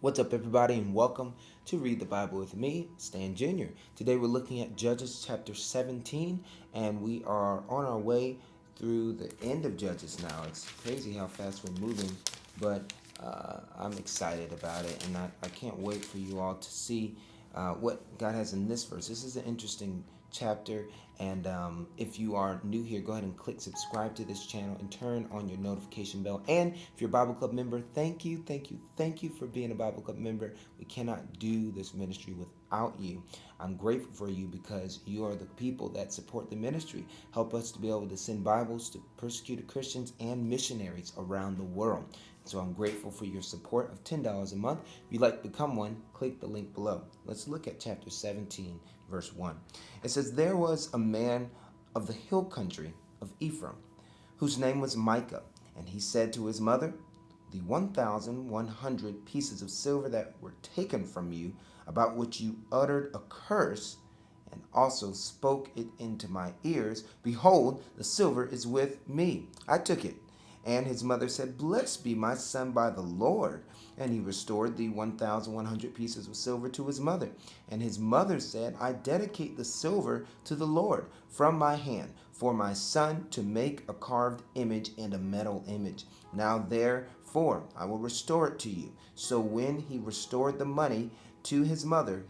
What's up, everybody, and welcome to Read the Bible with me, Stan Jr. Today we're looking at Judges chapter 17, and we are on our way through the end of Judges now. It's crazy how fast we're moving, but I'm excited about it, and I can't wait for you all to see what God has in this verse. This is an interesting chapter, and if you are new here, go ahead and click subscribe to this channel and turn on your notification bell. And if you're a Bible Club member, thank you for being a Bible Club member. We cannot do this ministry without you. I'm grateful for you because you are the people that support the ministry, help us to be able to send Bibles to persecuted Christians and missionaries around the world. So I'm grateful for your support of $10 a month. If you'd like to become one, click the link below. Let's look at chapter 17, verse 1. It says, "There was a man of the hill country of Ephraim, whose name was Micah. And he said to his mother, the 1,100 pieces of silver that were taken from you, about which you uttered a curse, and also spoke it into my ears, behold, the silver is with me. I took it. And his mother said, Blessed be my son by the Lord. And he restored the 1,100 pieces of silver to his mother. And his mother said, I dedicate the silver to the Lord from my hand, for my son to make a carved image and a metal image. Now therefore I will restore it to you. So when he restored the money to his mother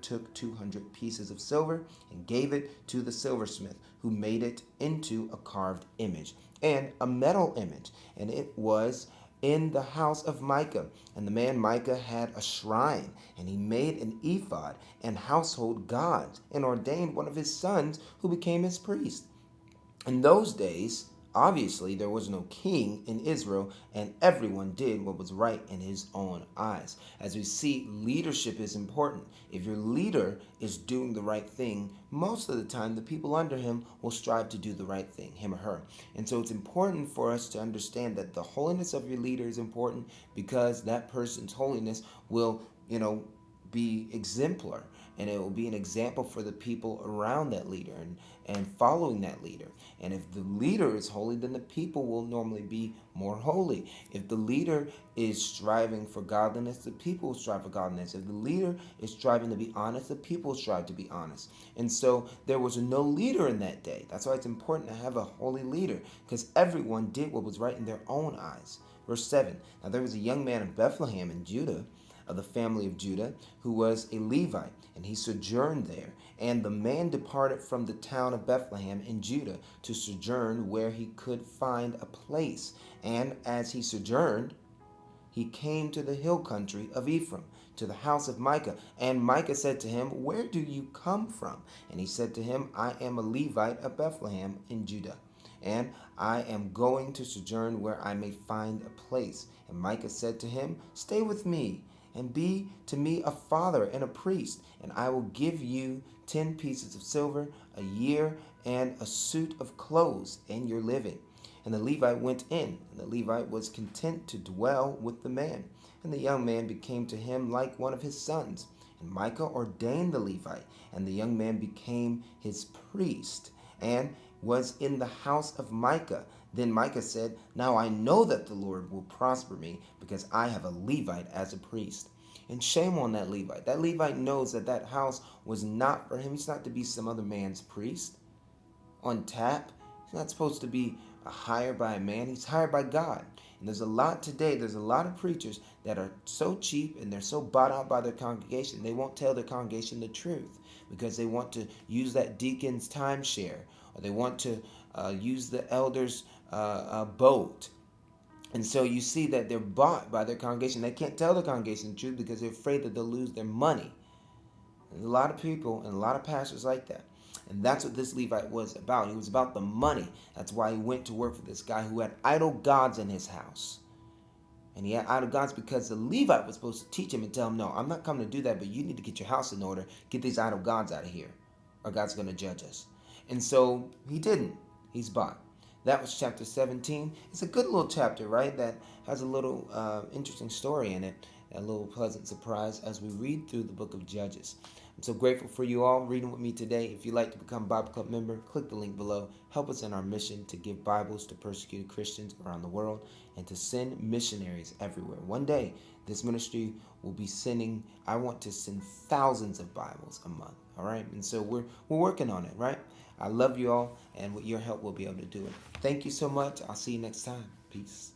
took 200 pieces of silver and gave it to the silversmith, who made it into a carved image and a metal image. And it was in the house of Micah. And the man Micah had a shrine, and he made an ephod and household gods, and ordained one of his sons, who became his priest. In those days, obviously, there was no king in Israel, and everyone did what was right in his own eyes. As we see, leadership is important. If your leader is doing the right thing, most of the time the people under him will strive to do the right thing, him or her. And so it's important for us to understand that the holiness of your leader is important, because that person's holiness will, be exemplar, and it will be an example for the people around that leader and following that leader. And if the leader is holy, then the people will normally be more holy. If the leader is striving for godliness, the people will strive for godliness. If the leader is striving to be honest, the people will strive to be honest. And so there was no leader in that day. That's why it's important to have a holy leader, because everyone did what was right in their own eyes. Verse 7, Now there was a young man of Bethlehem in Judah, of the family of Judah, who was a Levite, and he sojourned there. And the man departed from the town of Bethlehem in Judah to sojourn where he could find a place. And as he sojourned, he came to the hill country of Ephraim, to the house of Micah. And Micah said to him, Where do you come from? And he said to him, I am a Levite of Bethlehem in Judah, and I am going to sojourn where I may find a place. And Micah said to him, Stay with me, and be to me a father and a priest, and I will give you 10 pieces of silver, a year, and a suit of clothes, and your living. And the Levite went in, and the Levite was content to dwell with the man. And the young man became to him like one of his sons. And Micah ordained the Levite, and the young man became his priest, and was in the house of Micah. Then Micah said, Now I know that the Lord will prosper me, because I have a Levite as a priest. And shame on that Levite. That Levite knows that that house was not for him. He's not to be some other man's priest on tap. He's not supposed to be hired by a man. He's hired by God. And there's a lot of preachers that are so cheap, and they're so bought out by their congregation, they won't tell their congregation the truth, because they want to use that deacon's timeshare, or they want to use the elder's boat. And so you see that they're bought by their congregation. They can't tell the congregation the truth because they're afraid that they'll lose their money. There's a lot of people and a lot of pastors like that. And that's what this Levite was about. He was about the money. That's why he went to work for this guy who had idol gods in his house. And he had idol gods because the Levite was supposed to teach him and tell him, no, I'm not coming to do that, but you need to get your house in order. Get these idol gods out of here, or God's going to judge us. And so he didn't. He's bought. That was chapter 17. It's a good little chapter, right? That has a little interesting story in it, a little pleasant surprise as we read through the book of Judges. I'm so grateful for you all reading with me today. If you'd like to become a Bible Club member, click the link below. Help us in our mission to give Bibles to persecuted Christians around the world and to send missionaries everywhere. One day, this ministry will be sending, I want to send thousands of Bibles a month, all right? And so we're working on it, right? I love you all, and with your help, we'll be able to do it. Thank you so much. I'll see you next time. Peace.